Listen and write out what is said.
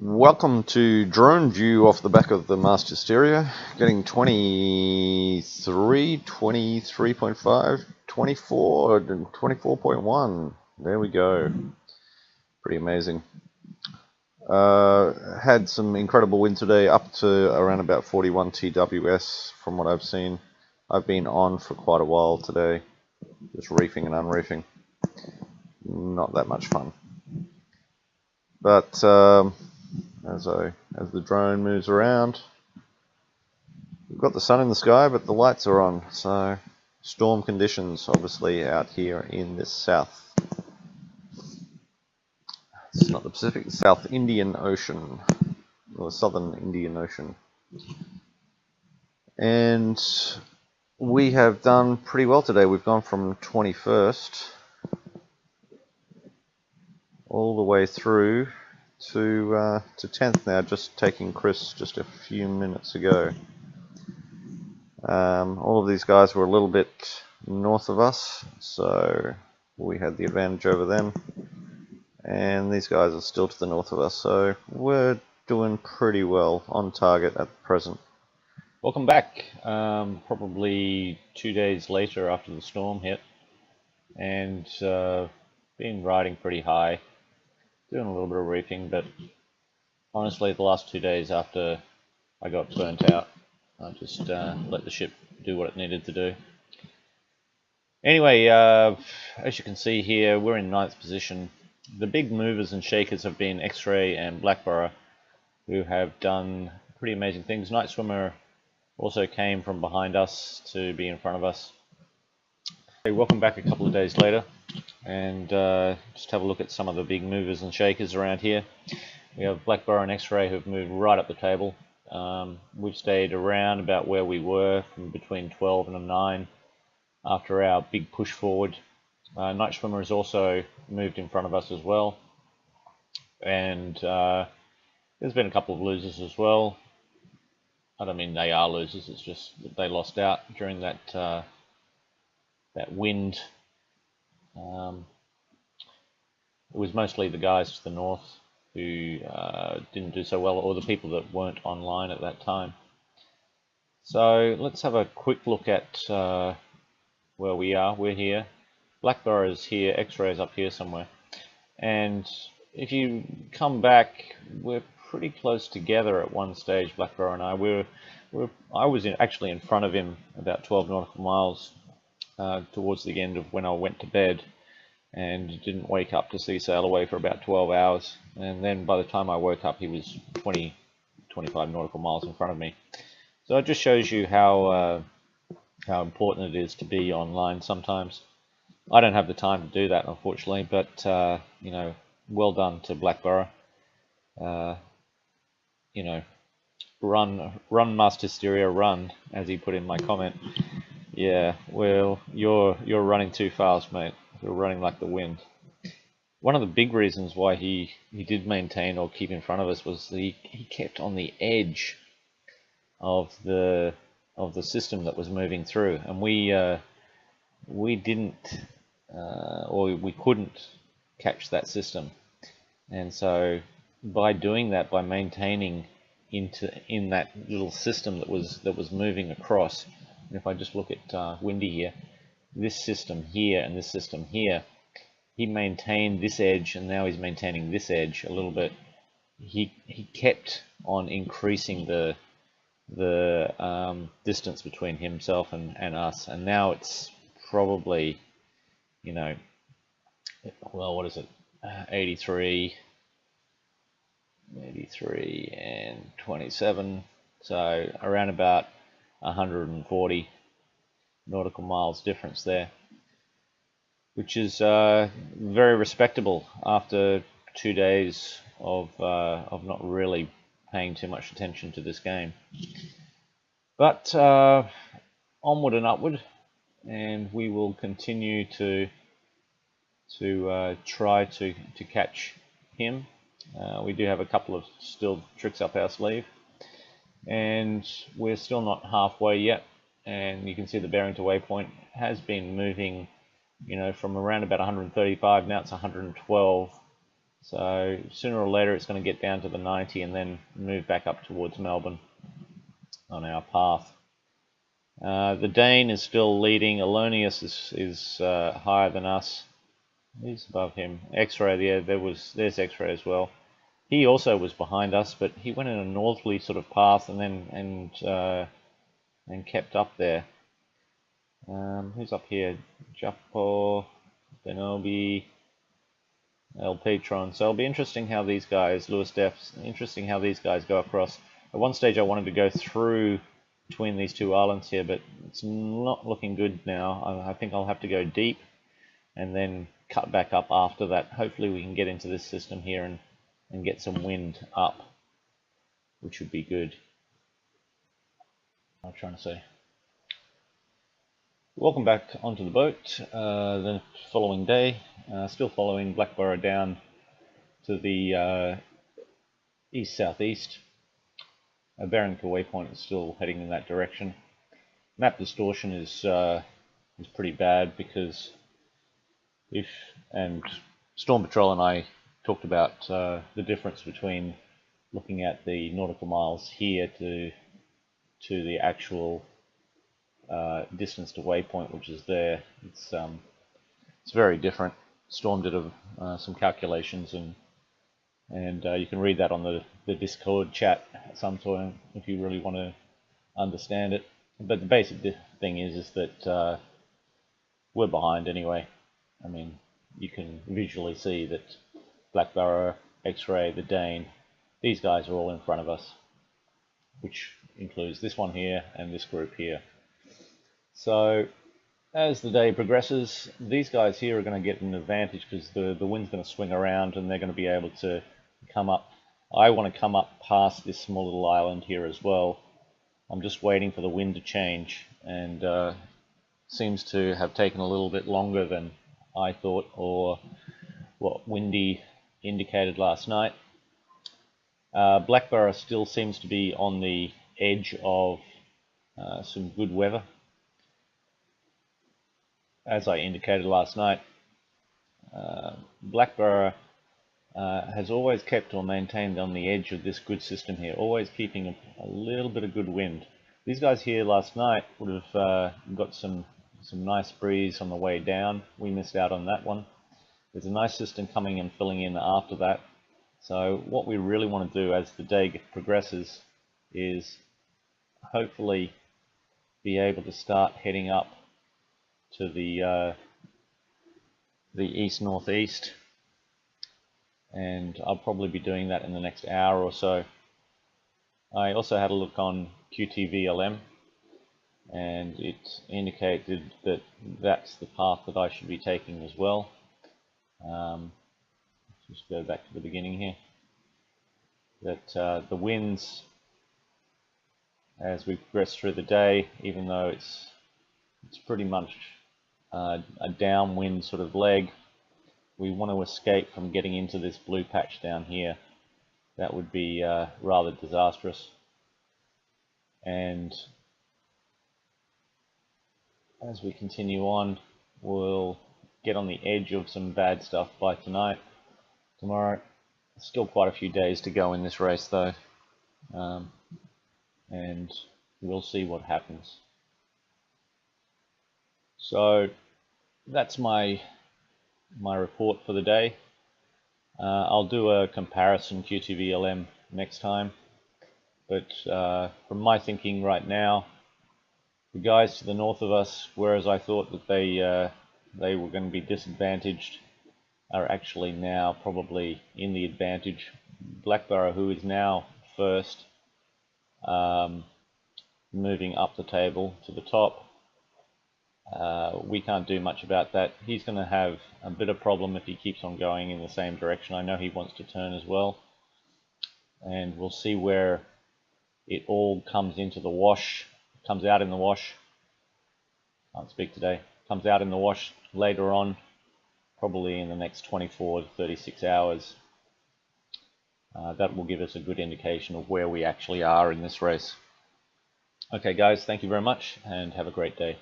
Welcome to drone view off the back of the master stereo, getting 23, 23.5, 24 and 24.1. There we go. Pretty amazing. Had some incredible wind today, up to around about 41 TWS from what I've seen. I've been on for quite a while today, just reefing and unreefing. Not that much fun. But as the drone moves around, we've got the sun in the sky, but the lights are on, so storm conditions obviously out here in the south. It's not the Pacific, the South Indian Ocean, or the Southern Indian Ocean. And we have done pretty well today. We've gone from 21st all the way through to 10th now, just taking Chris just a few minutes ago. All of these guys were a little bit north of us, so we had the advantage over them. And these guys are still to the north of us, so we're doing pretty well on target at present. Welcome back. Probably 2 days later after the storm hit, and been riding pretty high, doing a little bit of reefing, but honestly the last 2 days after I got burnt out, I just let the ship do what it needed to do. Anyway, as you can see here, we're in 9th position. The big movers and shakers have been X-Ray and Blackborough, who have done pretty amazing things. Night Swimmer also came from behind us to be in front of us. Okay, welcome back a couple of days later, and just have a look at some of the big movers and shakers around here. We have Blackborough and X-Ray who've moved right up the table. We've stayed around about where we were from between 12 and 9 after our big push forward. Night Swimmer has also moved in front of us as well, and there's been a couple of losers as well. I don't mean they are losers, it's just that they lost out during that that wind. It was mostly the guys to the north who didn't do so well, or the people that weren't online at that time. So let's have a quick look at where we are. We're here. Blackborough is here, X-Ray is up here somewhere. And if you come back, we're pretty close together at one stage, Blackborough and I. I was actually in front of him about 12 nautical miles towards the end of when I went to bed, and didn't wake up to see Sailaway for about 12 hours. And then by the time I woke up, he was 20, 25 nautical miles in front of me. So it just shows you how important it is to be online sometimes. I don't have the time to do that, unfortunately, but you know, well done to Blackborough. You know, run Master Stereo, run, as he put in my comment. Yeah, well, you're running too fast, mate. You're running like the wind. One of the big reasons why he did maintain or keep in front of us was that he kept on the edge of the system that was moving through, and we didn't or we couldn't catch that system. And so by doing that, by maintaining in that little system that was moving across, and if I just look at Windy here, this system here and this system here, he maintained this edge, and now he's maintaining this edge a little bit. He kept on increasing the distance between himself and us, and now it's probably, you know, well, what is it, 83 and 27, so around about 140 nautical miles difference there, which is very respectable after 2 days of not really paying too much attention to this game. But onward and upward, and we will continue to try to catch him. We do have a couple of still tricks up our sleeve, and we're still not halfway yet. And you can see the bearing to waypoint has been moving, you know, from around about 135, now it's 112, So sooner or later it's going to get down to the 90 and then move back up towards Melbourne on our path. The Dane is still leading. Alonius is higher than us. He's above him. X-Ray, yeah, there's X-Ray as well. He also was behind us, but he went in a northerly sort of path and then and kept up there. Who's up here? Japo, Benobi, El Patron. So it'll be interesting how these guys, Lewis Deffs, interesting how these guys go across. At one stage I wanted to go through between these two islands here, but it's not looking good now. I think I'll have to go deep and then cut back up after that. Hopefully we can get into this system here and get some wind up, which would be good. I'm trying to say. Welcome back onto the boat. The following day, still following Blackborough down to the east-southeast. Barrington waypoint is still heading in that direction. Map distortion is pretty bad because and Storm Patrol and I talked about the difference between looking at the nautical miles here to the actual distance to waypoint, which is there. It's very different. Storm did some calculations, and you can read that on the Discord chat at some time if you really want to understand it. But the basic thing is that we're behind anyway. I mean, you can visually see that Blackborough, X-Ray, the Dane, these guys are all in front of us, which includes this one here and this group here. So as the day progresses, these guys here are going to get an advantage because the wind's going to swing around and they're going to be able to come up. I want to come up past this small little island here as well. I'm just waiting for the wind to change, and seems to have taken a little bit longer than I thought, or what Windy indicated last night. Blackborough still seems to be on the edge of some good weather. As I indicated last night, Blackborough has always kept or maintained on the edge of this good system here, always keeping a little bit of good wind. These guys here last night would have got some nice breeze on the way down. We missed out on that one. There's a nice system coming and filling in after that. So what we really want to do as the day progresses is hopefully be able to start heading up to the east-northeast, and I'll probably be doing that in the next hour or so. I also had a look on QTVLM, and it indicated that that's the path that I should be taking as well. Just go back to the beginning here. That the winds, as we progress through the day, even though it's pretty much a downwind sort of leg, we want to escape from getting into this blue patch down here. That would be rather disastrous. And as we continue on, we'll get on the edge of some bad stuff by tonight. Tomorrow, still quite a few days to go in this race though, and we'll see what happens. So that's my report for the day. I'll do a comparison QTVLM next time, but from my thinking right now, the guys to the north of us, whereas I thought that they were going to be disadvantaged, are actually now probably in the advantage. Blackborough, who is now first, moving up the table to the top. We can't do much about that. He's going to have a bit of problem if he keeps on going in the same direction. I know he wants to turn as well, and we'll see where it all comes into the wash, comes out in the wash. Can't speak today. Comes out in the wash later on, probably in the next 24 to 36 hours. That will give us a good indication of where we actually are in this race. Okay guys, thank you very much and have a great day.